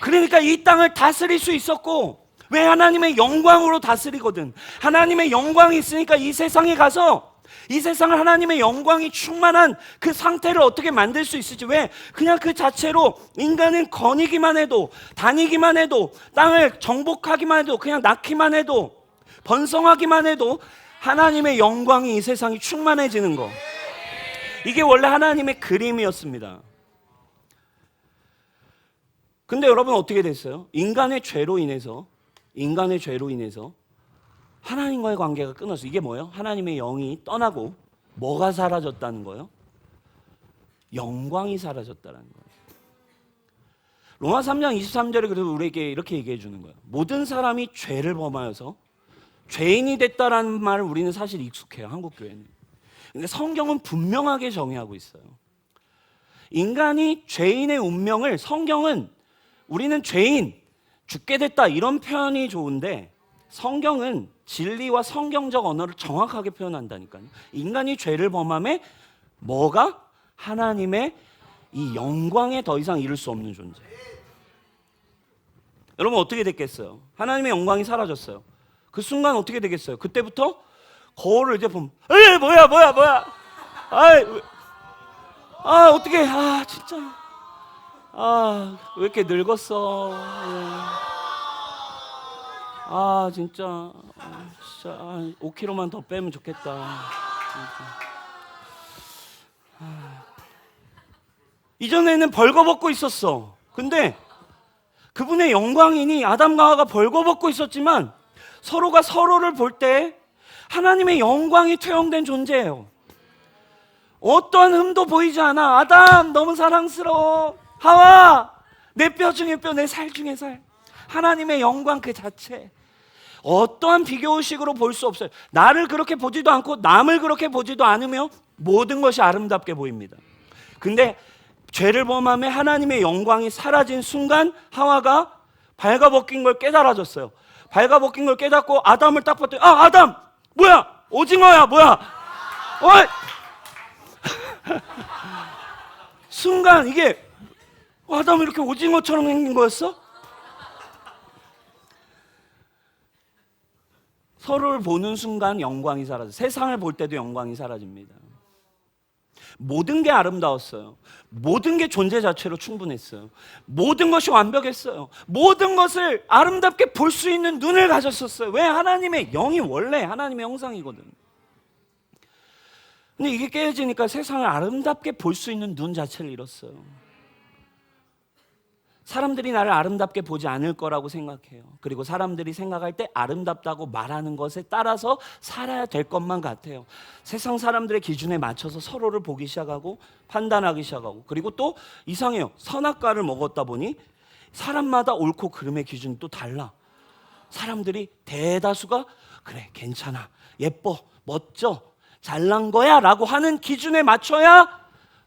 그러니까 이 땅을 다스릴 수 있었고, 왜? 하나님의 영광으로 다스리거든. 하나님의 영광이 있으니까 이 세상에 가서 이 세상을 하나님의 영광이 충만한 그 상태를 어떻게 만들 수 있을지. 왜? 그냥 그 자체로 인간은 거니기만 해도, 다니기만 해도, 땅을 정복하기만 해도, 그냥 낳기만 해도, 번성하기만 해도 하나님의 영광이 이 세상이 충만해지는 거. 이게 원래 하나님의 그림이었습니다. 근데 여러분 어떻게 됐어요? 인간의 죄로 인해서 하나님과의 관계가 끊어서, 이게 뭐예요? 하나님의 영이 떠나고 뭐가 사라졌다는 거예요? 영광이 사라졌다는 거예요. 로마 3장 23절에 그래서 우리에게 이렇게 얘기해 주는 거예요. 모든 사람이 죄를 범하여서 죄인이 됐다라는 말을 우리는 사실 익숙해요, 한국 교회는. 근데 성경은 분명하게 정의하고 있어요. 인간이 죄인의 운명을, 성경은 우리는 죄인, 죽게 됐다 이런 표현이 좋은데 성경은 진리와 성경적 언어를 정확하게 표현한다니까요. 인간이 죄를 범함에 뭐가? 하나님의 이 영광에 더 이상 이룰 수 없는 존재. 여러분 어떻게 됐겠어요? 하나님의 영광이 사라졌어요. 그 순간 어떻게 되겠어요? 그때부터 거울을 이제 보면 에이 뭐야 어떻게 진짜 왜 이렇게 늙었어. 진짜 5kg만 더 빼면 좋겠다. 이전에는 벌거벗고 있었어. 근데 그분의 영광이니 아담과 하와가 벌거벗고 있었지만 서로가 서로를 볼 때 하나님의 영광이 투영된 존재예요. 어떠한 흠도 보이지 않아. 아담 너무 사랑스러워. 하와 내 뼈 중에 뼈, 내 살 중에 살. 하나님의 영광 그 자체. 어떠한 비교식으로 볼 수 없어요. 나를 그렇게 보지도 않고 남을 그렇게 보지도 않으며 모든 것이 아름답게 보입니다. 근데 죄를 범하며 하나님의 영광이 사라진 순간 하와가 발가벗긴 걸 깨달아졌어요. 발가벗긴 걸 깨닫고 아담을 딱 봤더니 아담 뭐야 오징어야 뭐야 어이 순간 이게 아담이 이렇게 오징어처럼 생긴 거였어? 서로를 보는 순간 영광이 사라져. 세상을 볼 때도 영광이 사라집니다. 모든 게 아름다웠어요. 모든 게 존재 자체로 충분했어요. 모든 것이 완벽했어요. 모든 것을 아름답게 볼 수 있는 눈을 가졌었어요. 왜? 하나님의 영이 원래 하나님의 형상이거든. 근데 이게 깨어지니까 세상을 아름답게 볼 수 있는 눈 자체를 잃었어요. 사람들이 나를 아름답게 보지 않을 거라고 생각해요. 그리고 사람들이 생각할 때 아름답다고 말하는 것에 따라서 살아야 될 것만 같아요. 세상 사람들의 기준에 맞춰서 서로를 보기 시작하고 판단하기 시작하고, 그리고 또 이상해요. 선악과를 먹었다 보니 사람마다 옳고 그름의 기준이 또 달라. 사람들이 대다수가 그래 괜찮아 예뻐 멋져 잘난 거야 라고 하는 기준에 맞춰야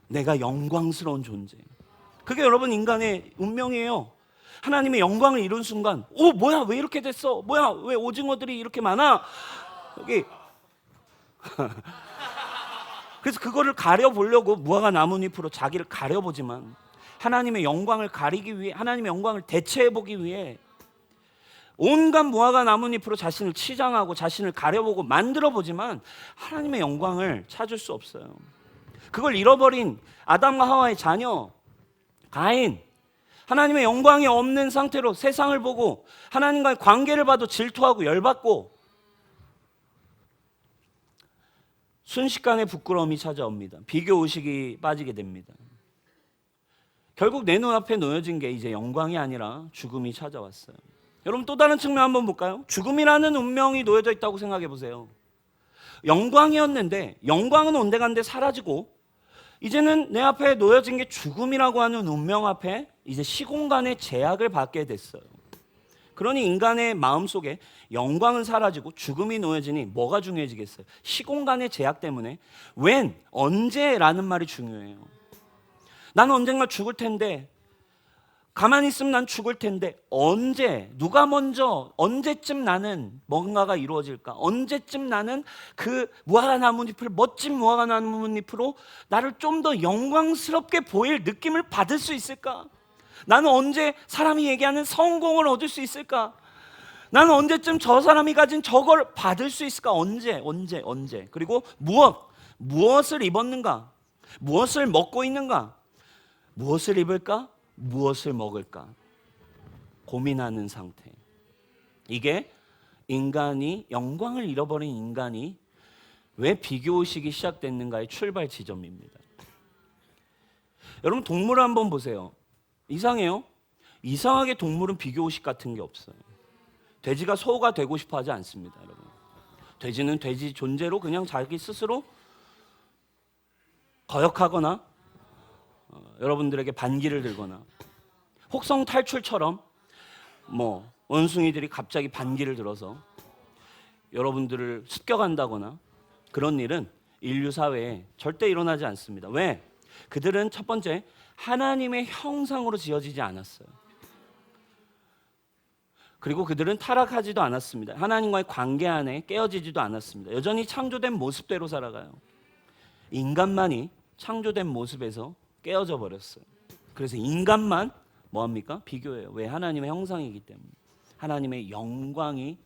내가 영광스러운 존재예요. 그게 여러분 인간의 운명이에요. 하나님의 영광을 이룬 순간 뭐야 왜 이렇게 됐어? 뭐야 왜 오징어들이 이렇게 많아? 여기 그래서 그거를 가려보려고 무화과 나뭇잎으로 자기를 가려보지만 하나님의 영광을 가리기 위해, 하나님의 영광을 대체해보기 위해 온갖 무화과 나뭇잎으로 자신을 치장하고 자신을 가려보고 만들어보지만 하나님의 영광을 찾을 수 없어요. 그걸 잃어버린 아담과 하와의 자녀 가인, 하나님의 영광이 없는 상태로 세상을 보고 하나님과의 관계를 봐도 질투하고 열받고 순식간에 부끄러움이 찾아옵니다. 비교의식이 빠지게 됩니다. 결국 내 눈앞에 놓여진 게 이제 영광이 아니라 죽음이 찾아왔어요. 여러분 또 다른 측면 한번 볼까요? 죽음이라는 운명이 놓여져 있다고 생각해 보세요. 영광이었는데 영광은 온데간데 사라지고 이제는 내 앞에 놓여진 게 죽음이라고 하는 운명 앞에 이제 시공간의 제약을 받게 됐어요. 그러니 인간의 마음속에 영광은 사라지고 죽음이 놓여지니 뭐가 중요해지겠어요? 시공간의 제약 때문에 when, 언제라는 말이 중요해요. 나는 언젠가 죽을 텐데 가만히 있으면 난 죽을 텐데 언제, 누가 먼저, 언제쯤 나는 뭔가가 이루어질까? 언제쯤 나는 그 무화과 나뭇잎을 멋진 무화과 나뭇잎으로 나를 좀 더 영광스럽게 보일 느낌을 받을 수 있을까? 나는 언제 사람이 얘기하는 성공을 얻을 수 있을까? 나는 언제쯤 저 사람이 가진 저걸 받을 수 있을까? 언제? 그리고 무엇을 입었는가? 무엇을 먹고 있는가? 무엇을 입을까? 무엇을 먹을까? 고민하는 상태. 이게 인간이, 영광을 잃어버린 인간이 왜 비교의식이 시작됐는가의 출발 지점입니다. 여러분 동물을 한번 보세요. 이상해요. 이상하게 동물은 비교의식 같은 게 없어요. 돼지가 소가 되고 싶어 하지 않습니다. 여러분. 돼지는 돼지 존재로 그냥 자기 스스로 거역하거나 여러분들에게 반기를 들거나 혹성 탈출처럼 원숭이들이 갑자기 반기를 들어서 여러분들을 습격한다거나 그런 일은 인류 사회에 절대 일어나지 않습니다. 왜? 그들은 첫 번째 하나님의 형상으로 지어지지 않았어요. 그리고 그들은 타락하지도 않았습니다. 하나님과의 관계 안에 깨어지지도 않았습니다. 여전히 창조된 모습대로 살아가요. 인간만이 창조된 모습에서 깨어져 버렸어요. 그래서 인간만 뭐합니까? 비교해요. 왜? 하나님의 형상이기 때문에. 하나님의 영광이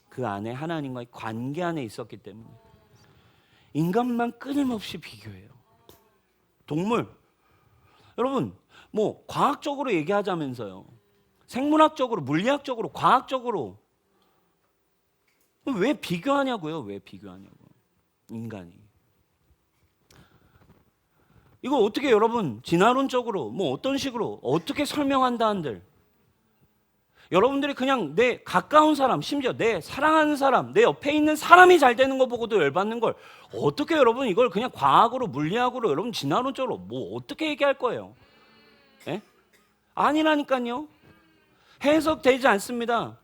그 안에 하나님과의 관계 안에 있었기 때문에 인간만 끊임없이 비교해요. 동물 여러분 과학적으로 얘기하자면서요. 생물학적으로, 물리학적으로, 과학적으로 왜 비교하냐고요? 왜 비교하냐고. 인간이. 이거 어떻게 여러분 진화론적으로 뭐 어떤 식으로 어떻게 설명한다 한들 여러분들이 그냥 내 가까운 사람, 심지어 내 사랑하는 사람, 내 옆에 있는 사람이 잘 되는 거 보고도 열받는 걸 어떻게 여러분 이걸 그냥 과학으로 물리학으로 여러분 진화론적으로 뭐 어떻게 얘기할 거예요? 예? 아니라니까요. 해석되지 않습니다.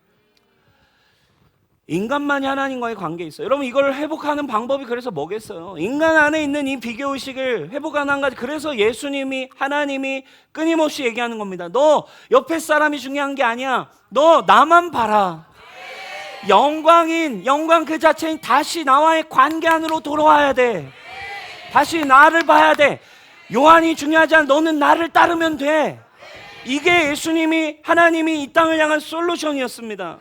인간만이 하나님과의 관계에 있어요. 여러분 이걸 회복하는 방법이 그래서 뭐겠어요? 인간 안에 있는 이 비교의식을 회복하는 한 가지. 그래서 예수님이 하나님이 끊임없이 얘기하는 겁니다. 너 옆에 사람이 중요한 게 아니야. 너 나만 봐라. 영광 그 자체인 다시 나와의 관계 안으로 돌아와야 돼. 다시 나를 봐야 돼. 요한이 중요하지 않아. 너는 나를 따르면 돼. 이게 예수님이 하나님이 이 땅을 향한 솔루션이었습니다.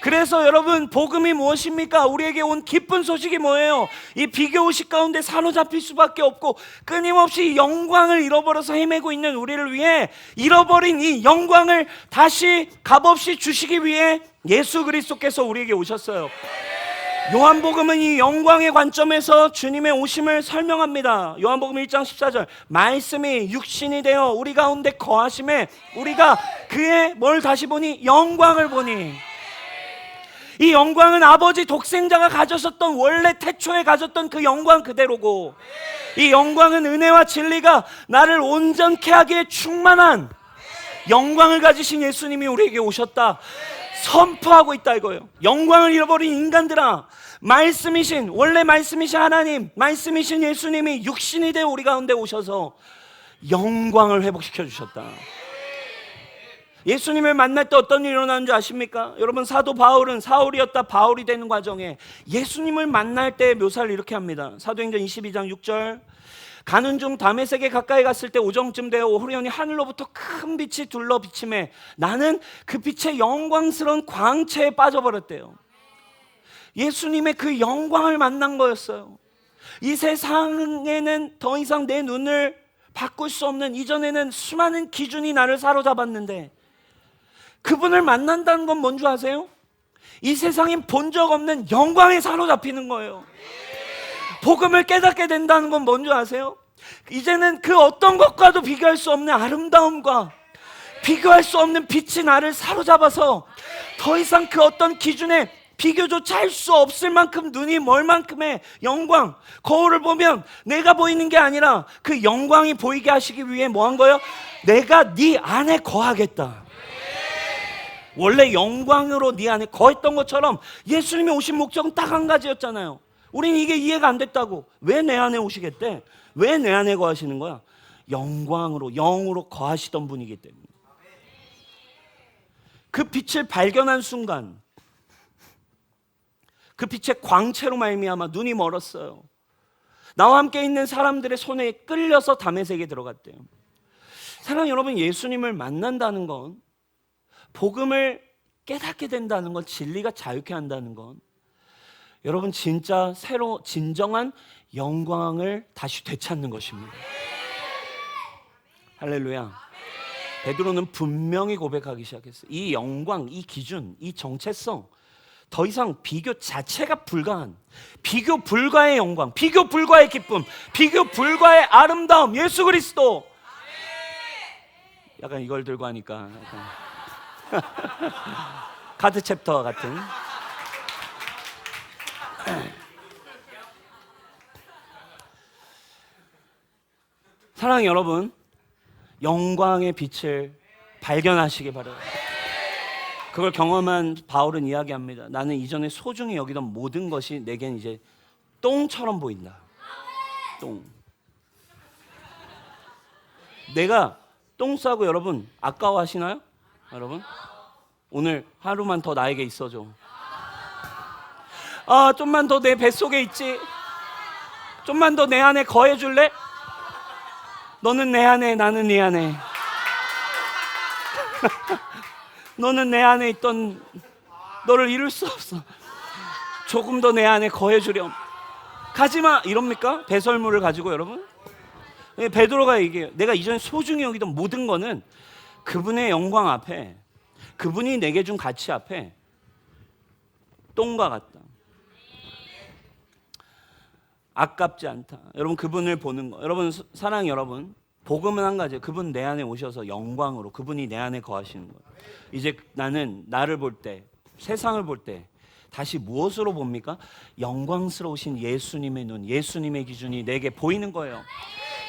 그래서 여러분 복음이 무엇입니까? 우리에게 온 기쁜 소식이 뭐예요? 이 비교의식 가운데 사로잡힐 수밖에 없고 끊임없이 영광을 잃어버려서 헤매고 있는 우리를 위해 잃어버린 이 영광을 다시 값없이 주시기 위해 예수 그리스도께서 우리에게 오셨어요. 요한복음은 이 영광의 관점에서 주님의 오심을 설명합니다. 요한복음 1장 14절 말씀이 육신이 되어 우리 가운데 거하심에 우리가 그의 뭘 다시 보니? 영광을 보니. 이 영광은 아버지 독생자가 가졌었던 원래 태초에 가졌던 그 영광 그대로고 이 영광은 은혜와 진리가 나를 온전케 하기에 충만한 영광을 가지신 예수님이 우리에게 오셨다 선포하고 있다 이거예요. 영광을 잃어버린 인간들아 말씀이신 원래 말씀이신 하나님 말씀이신 예수님이 육신이 되어 우리 가운데 오셔서 영광을 회복시켜 주셨다. 예수님을 만날 때 어떤 일이 일어나는 줄 아십니까? 여러분 사도 바울은 사울이었다 바울이 되는 과정에 예수님을 만날 때 묘사를 이렇게 합니다. 사도행전 22장 6절 가는 중 다메섹에 가까이 갔을 때 오정쯤 되어 호련히 하늘로부터 큰 빛이 둘러 비침에 나는 그 빛의 영광스러운 광채에 빠져버렸대요. 예수님의 그 영광을 만난 거였어요. 이 세상에는 더 이상 내 눈을 바꿀 수 없는 이전에는 수많은 기준이 나를 사로잡았는데 그분을 만난다는 건 뭔지 아세요? 이 세상엔 본 적 없는 영광에 사로잡히는 거예요. 복음을 깨닫게 된다는 건 뭔지 아세요? 이제는 그 어떤 것과도 비교할 수 없는 아름다움과 비교할 수 없는 빛이 나를 사로잡아서 더 이상 그 어떤 기준에 비교조차 할 수 없을 만큼 눈이 멀 만큼의 영광, 거울을 보면 내가 보이는 게 아니라 그 영광이 보이게 하시기 위해 뭐 한 거예요? 내가 네 안에 거하겠다. 원래 영광으로 네 안에 거했던 것처럼 예수님이 오신 목적은 딱 한 가지였잖아요. 우리는 이게 이해가 안 됐다고. 왜 내 안에 오시겠대? 왜 내 안에 거하시는 거야? 영광으로, 영으로 거하시던 분이기 때문에. 그 빛을 발견한 순간 그 빛의 광채로 말미암아 눈이 멀었어요. 나와 함께 있는 사람들의 손에 끌려서 다메섹에 들어갔대요. 사랑하는 여러분, 예수님을 만난다는 건 복음을 깨닫게 된다는 건 진리가 자유케 한다는 건 여러분 진짜 새로 진정한 영광을 다시 되찾는 것입니다. 할렐루야. 베드로는 분명히 고백하기 시작했어요. 이 영광, 이 기준, 이 정체성 더 이상 비교 자체가 불가한 비교 불가의 영광, 비교 불가의 기쁨, 비교 불가의 아름다움 예수 그리스도. 약간 이걸 들고 하니까 약간 카드 챕터와 같은. 사랑하는 여러분, 영광의 빛을 발견하시기 바라요. 그걸 경험한 바울은 이야기합니다. 나는 이전에 소중히 여기던 모든 것이 내겐 이제 똥처럼 보인다. 똥. 내가 똥 싸고 여러분 아까워하시나요? 여러분 오늘 하루만 더 나에게 있어줘. 아, 좀만 더 내 뱃속에 있지. 좀만 더 내 안에 거해줄래? 너는 내 안에, 나는 네 안에. 너는 내 안에 있던 너를 잃을 수 없어. 조금 더 내 안에 거해주렴. 가지마 이럽니까? 배설물을 가지고 여러분? 베드로가 얘기해요. 내가 이전에 소중히 여기던 모든 거는 그분의 영광 앞에, 그분이 내게 준 가치 앞에 똥과 같다. 아깝지 않다. 여러분 그분을 보는 거. 여러분 사랑 여러분, 복음은 한 가지예요. 그분 내 안에 오셔서 영광으로 그분이 내 안에 거하시는 거예요. 이제 나는 나를 볼 때, 세상을 볼 때 다시 무엇으로 봅니까? 영광스러우신 예수님의 눈, 예수님의 기준이 내게 보이는 거예요.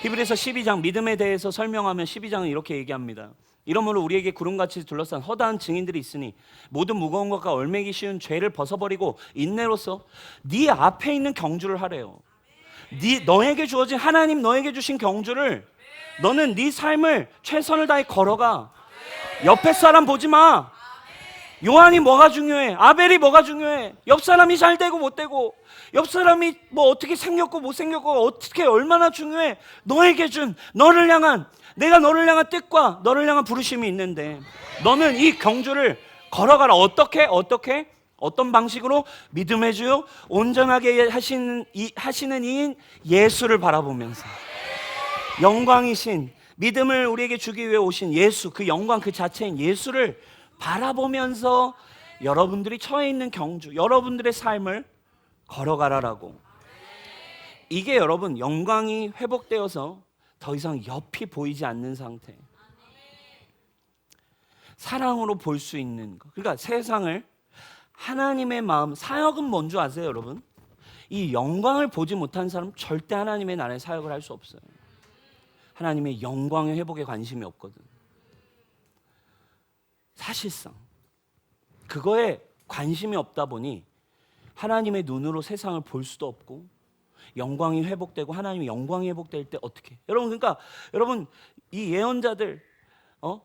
히브리서 12장 믿음에 대해서 설명하면 12장은 이렇게 얘기합니다. 이러므로 우리에게 구름같이 둘러싼 허다한 증인들이 있으니 모든 무거운 것과 얼매기 쉬운 죄를 벗어버리고 인내로서 네 앞에 있는 경주를 하래요. 너에게 주어진 하나님 너에게 주신 경주를 너는 네 삶을 최선을 다해 걸어가. 옆에 사람 보지 마. 요한이 뭐가 중요해? 아벨이 뭐가 중요해? 옆 사람이 잘 되고 못 되고, 옆 사람이 뭐 어떻게 생겼고 못 생겼고 어떻게 얼마나 중요해? 너에게 준 너를 향한, 내가 너를 향한 뜻과 너를 향한 부르심이 있는데 너는 이 경주를 걸어가라. 어떻게? 어떤 방식으로? 믿음의 주 온전하게 하시는 이인 예수를 바라보면서, 영광이신 믿음을 우리에게 주기 위해 오신 예수, 그 영광 그 자체인 예수를 바라보면서 여러분들이 처해 있는 경주, 여러분들의 삶을 걸어가라라고. 이게 여러분 영광이 회복되어서 더 이상 옆이 보이지 않는 상태, 사랑으로 볼 수 있는 것. 그러니까 세상을, 하나님의 마음, 사역은 뭔지 아세요 여러분? 이 영광을 보지 못한 사람 절대 하나님의 나라의 사역을 할 수 없어요. 하나님의 영광의 회복에 관심이 없거든. 사실상 그거에 관심이 없다 보니 하나님의 눈으로 세상을 볼 수도 없고, 영광이 회복되고 하나님의 영광이 회복될 때 어떻게? 여러분 그러니까 여러분 이 예언자들,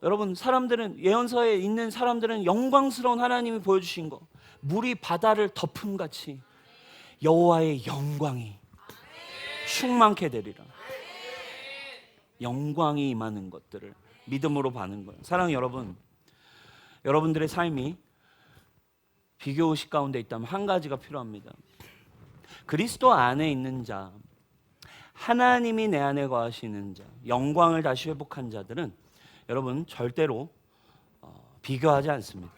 여러분 사람들은, 예언서에 있는 사람들은 영광스러운 하나님이 보여주신 거, 물이 바다를 덮음 같이 여호와의 영광이 충만케 되리라. 영광이 임하는 것들을 믿음으로 받는 거예요. 사랑 여러분, 여러분들의 삶이 비교의식 가운데 있다면 한 가지가 필요합니다. 그리스도 안에 있는 자, 하나님이 내 안에 거하시는 자, 영광을 다시 회복한 자들은 여러분 절대로 비교하지 않습니다.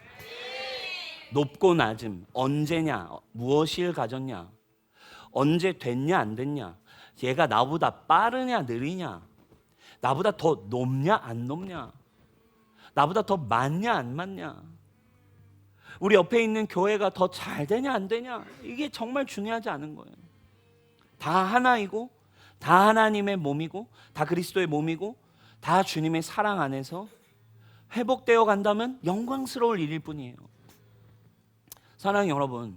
높고 낮음, 언제냐, 무엇을 가졌냐, 언제 됐냐 안 됐냐, 얘가 나보다 빠르냐 느리냐, 나보다 더 높냐 안 높냐, 나보다 더 많냐 안 많냐, 우리 옆에 있는 교회가 더 잘 되냐 안 되냐, 이게 정말 중요하지 않은 거예요. 다 하나이고 다 하나님의 몸이고 다 그리스도의 몸이고 다 주님의 사랑 안에서 회복되어 간다면 영광스러울 일일 뿐이에요. 사랑하는 여러분,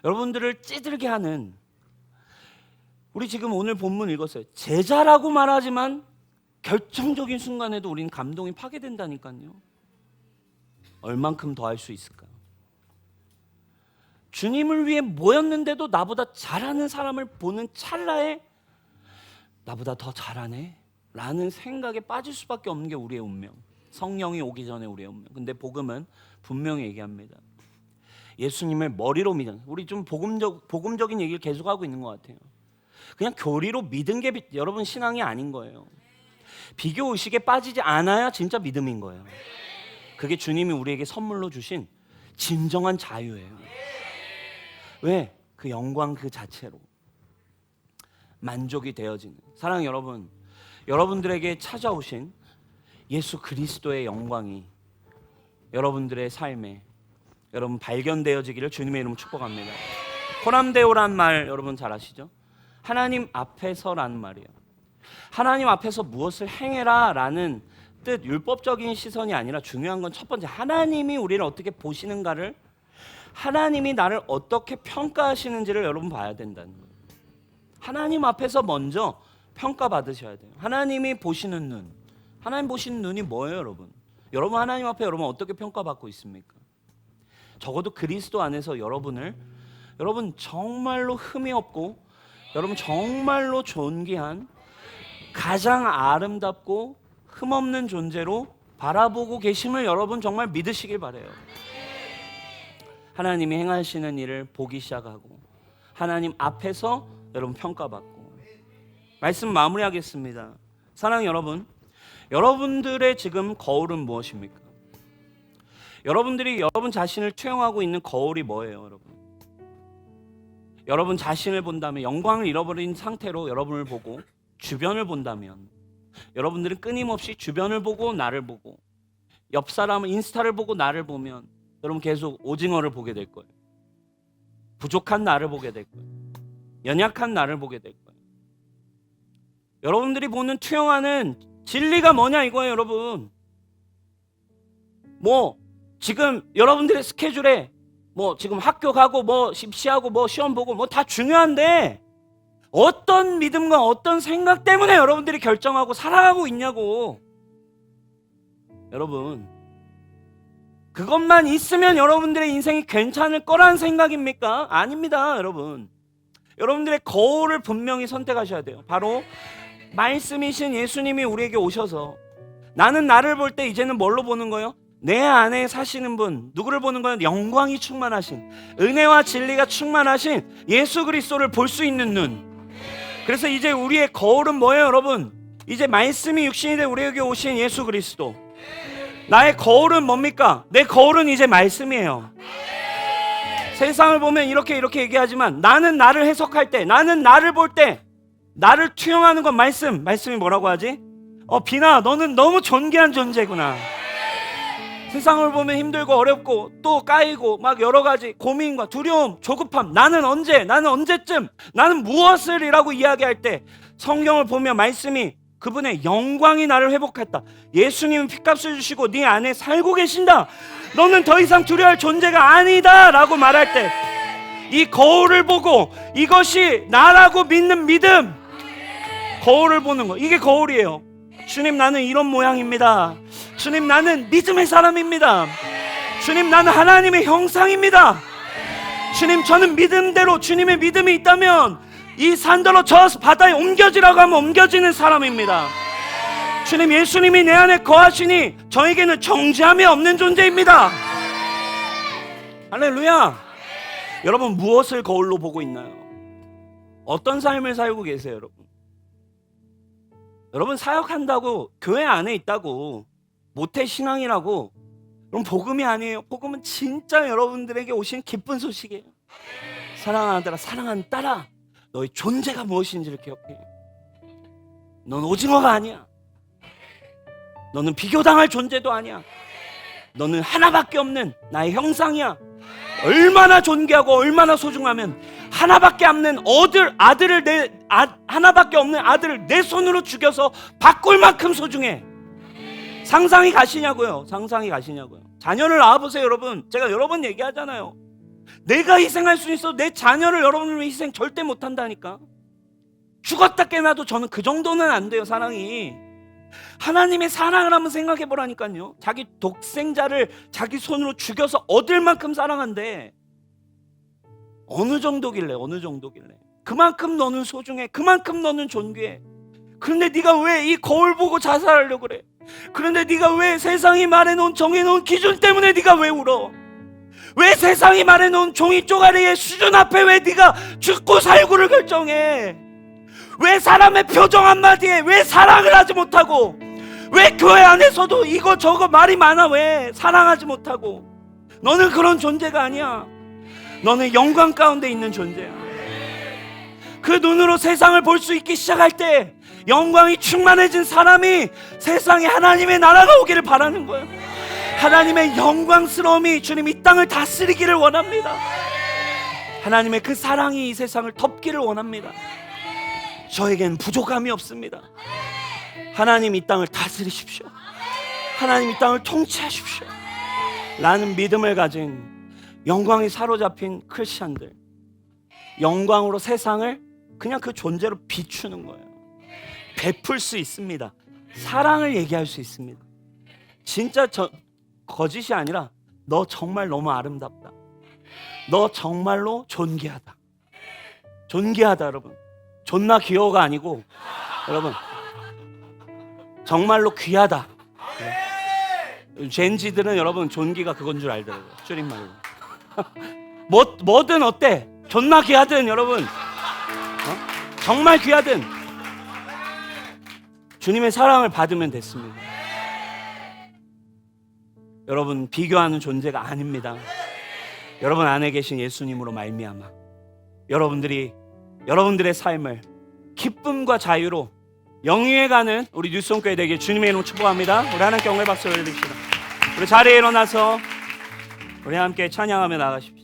여러분들을 찌들게 하는, 우리 지금 오늘 본문 읽었어요. 제자라고 말하지만 결정적인 순간에도 우리는 감동이 파괴된다니까요. 얼만큼 더 할 수 있을까요? 주님을 위해 모였는데도 나보다 잘하는 사람을 보는 찰나에 나보다 더 잘하네 라는 생각에 빠질 수밖에 없는 게 우리의 운명, 성령이 오기 전에 우리의 운명. 근데 복음은 분명히 얘기합니다. 예수님을 머리로 믿는, 우리 좀 복음적인 얘기를 계속하고 있는 것 같아요. 그냥 교리로 믿은 게 여러분 신앙이 아닌 거예요. 비교의식에 빠지지 않아야 진짜 믿음인 거예요. 그게 주님이 우리에게 선물로 주신 진정한 자유예요. 왜? 그 영광 그 자체로 만족이 되어지는. 사랑하는 여러분, 여러분들에게 찾아오신 예수 그리스도의 영광이 여러분들의 삶에 여러분 발견되어지기를 주님의 이름으로 축복합니다. 코람데오란 말 여러분 잘 아시죠? 하나님 앞에서라는 말이에요. 하나님 앞에서 무엇을 행해라 라는 뜻, 율법적인 시선이 아니라 중요한 건 첫 번째, 하나님이 우리를 어떻게 보시는가를, 하나님이 나를 어떻게 평가하시는지를 여러분 봐야 된다는 거예요. 하나님 앞에서 먼저 평가받으셔야 돼요. 하나님이 보시는 눈, 하나님 보시는 눈이 뭐예요 여러분? 여러분 하나님 앞에 여러분 어떻게 평가받고 있습니까? 적어도 그리스도 안에서 여러분을, 여러분 정말로 흠이 없고 여러분 정말로 존귀한, 가장 아름답고 흠없는 존재로 바라보고 계심을 여러분 정말 믿으시길 바라요. 하나님이 행하시는 일을 보기 시작하고 하나님 앞에서 여러분 평가받고. 말씀 마무리하겠습니다. 사랑하는 여러분, 여러분들의 지금 거울은 무엇입니까? 여러분들이 여러분 자신을 투영하고 있는 거울이 뭐예요 여러분? 여러분 자신을 본다면, 영광을 잃어버린 상태로 여러분을 보고 주변을 본다면, 여러분들은 끊임없이 주변을 보고 나를 보고, 옆 사람은 인스타를 보고 나를 보면 여러분 계속 오징어를 보게 될 거예요. 부족한 나를 보게 될 거예요. 연약한 나를 보게 될 거예요. 여러분들이 보는 투영하는 진리가 뭐냐 이거예요, 여러분. 뭐 지금 여러분들의 스케줄에 뭐 지금 학교 가고 뭐 입시하고 뭐 시험 보고 뭐 다 중요한데, 어떤 믿음과 어떤 생각 때문에 여러분들이 결정하고 살아가고 있냐고. 여러분, 그것만 있으면 여러분들의 인생이 괜찮을 거란 생각입니까? 아닙니다, 여러분. 여러분들의 거울을 분명히 선택하셔야 돼요. 바로 말씀이신 예수님이 우리에게 오셔서, 나는 나를 볼 때 이제는 뭘로 보는 거예요? 내 안에 사시는 분, 누구를 보는 거예요? 영광이 충만하신, 은혜와 진리가 충만하신 예수 그리스도를 볼 수 있는 눈. 그래서 이제 우리의 거울은 뭐예요, 여러분? 이제 말씀이 육신이 돼 우리에게 오신 예수 그리스도. 나의 거울은 뭡니까? 내 거울은 이제 말씀이에요. 세상을 보면 이렇게 얘기하지만, 나는 나를 해석할 때, 나는 나를 볼 때, 나를 투영하는 건 말씀. 말씀이 뭐라고 하지? 비나, 너는 너무 존귀한 존재구나. 세상을 보면 힘들고 어렵고 또 까이고 막 여러 가지 고민과 두려움, 조급함, 나는 언제쯤, 나는 무엇을 이라고 이야기할 때, 성경을 보면 말씀이 그분의 영광이 나를 회복했다. 예수님은 핏값을 주시고 네 안에 살고 계신다. 너는 더 이상 두려워할 존재가 아니다 라고 말할 때, 이 거울을 보고 이것이 나라고 믿는 믿음, 거울을 보는 거, 이게 거울이에요. 주님, 나는 이런 모양입니다. 주님, 나는 믿음의 사람입니다. 주님, 나는 하나님의 형상입니다. 주님, 저는 믿음대로, 주님의 믿음이 있다면 이 산더러 저 바다에 옮겨지라고 하면 옮겨지는 사람입니다. 주님, 예수님이 내 안에 거하시니 저에게는 정죄함이 없는 존재입니다. 할렐루야. 여러분, 무엇을 거울로 보고 있나요? 어떤 삶을 살고 계세요, 여러분? 여러분, 사역한다고, 교회 안에 있다고 모태신앙이라고, 그럼 복음이 아니에요. 복음은 진짜 여러분들에게 오신 기쁜 소식이에요. 사랑하는 아들아, 사랑하는 딸아, 너의 존재가 무엇인지를 기억해. 넌 오징어가 아니야. 너는 비교당할 존재도 아니야. 너는 하나밖에 없는 나의 형상이야. 얼마나 존귀하고 얼마나 소중하면 하나밖에 없는 하나밖에 없는 아들을 내 손으로 죽여서 바꿀 만큼 소중해. 상상이 가시냐고요? 상상이 가시냐고요? 자녀를 낳아보세요, 여러분. 제가 여러 번 얘기하잖아요. 내가 희생할 수 있어. 내 자녀를 여러분을 위해 희생 절대 못한다니까. 죽었다 깨나도 저는 그 정도는 안 돼요, 사랑이. 하나님의 사랑을 한번 생각해 보라니까요. 자기 독생자를 자기 손으로 죽여서 얻을 만큼 사랑한대. 어느 정도길래. 그만큼 너는 소중해. 그만큼 너는 존귀해. 그런데 네가 왜 이 거울 보고 자살하려고 그래? 그런데 네가 왜 세상이 말해놓은, 정해놓은 기준 때문에 네가 왜 울어? 왜 세상이 말해놓은 종이 쪼가리의 수준 앞에 왜 네가 죽고 살고를 결정해? 왜 사람의 표정 한마디에 왜 사랑을 하지 못하고, 왜 교회 안에서도 이거 저거 말이 많아 왜 사랑하지 못하고? 너는 그런 존재가 아니야. 너는 영광 가운데 있는 존재야. 그 눈으로 세상을 볼 수 있기 시작할 때 영광이 충만해진 사람이 세상에 하나님의 나라가 오기를 바라는 거예요. 하나님의 영광스러움이, 주님 이 땅을 다스리기를 원합니다. 하나님의 그 사랑이 이 세상을 덮기를 원합니다. 저에겐 부족함이 없습니다. 하나님 이 땅을 다스리십시오. 하나님 이 땅을 통치하십시오 라는 믿음을 가진, 영광이 사로잡힌 크리스찬들, 영광으로 세상을 그냥 그 존재로 비추는 거예요. 베풀 수 있습니다. 사랑을 얘기할 수 있습니다. 진짜 거짓이 아니라, 너 정말 너무 아름답다. 너 정말로 존귀하다. 존귀하다, 여러분. 존나 귀여워가 아니고, 여러분 정말로 귀하다. 젠지들은 여러분 존귀가 그건 줄 알더라고요. 줄임말로. 뭐든 어때? 존나 귀하든 여러분, 정말 귀하든 주님의 사랑을 받으면 됐습니다. 여러분, 비교하는 존재가 아닙니다. 여러분 안에 계신 예수님으로 말미암아 여러분들의 삶을 기쁨과 자유로 영위해가는 우리 뉴스홈교회 되길 주님의 이름으로 축복합니다. 우리 하나님께 영광의 박수를 드립시다. 우리 자리에 일어나서 우리 함께 찬양하며 나가십시오.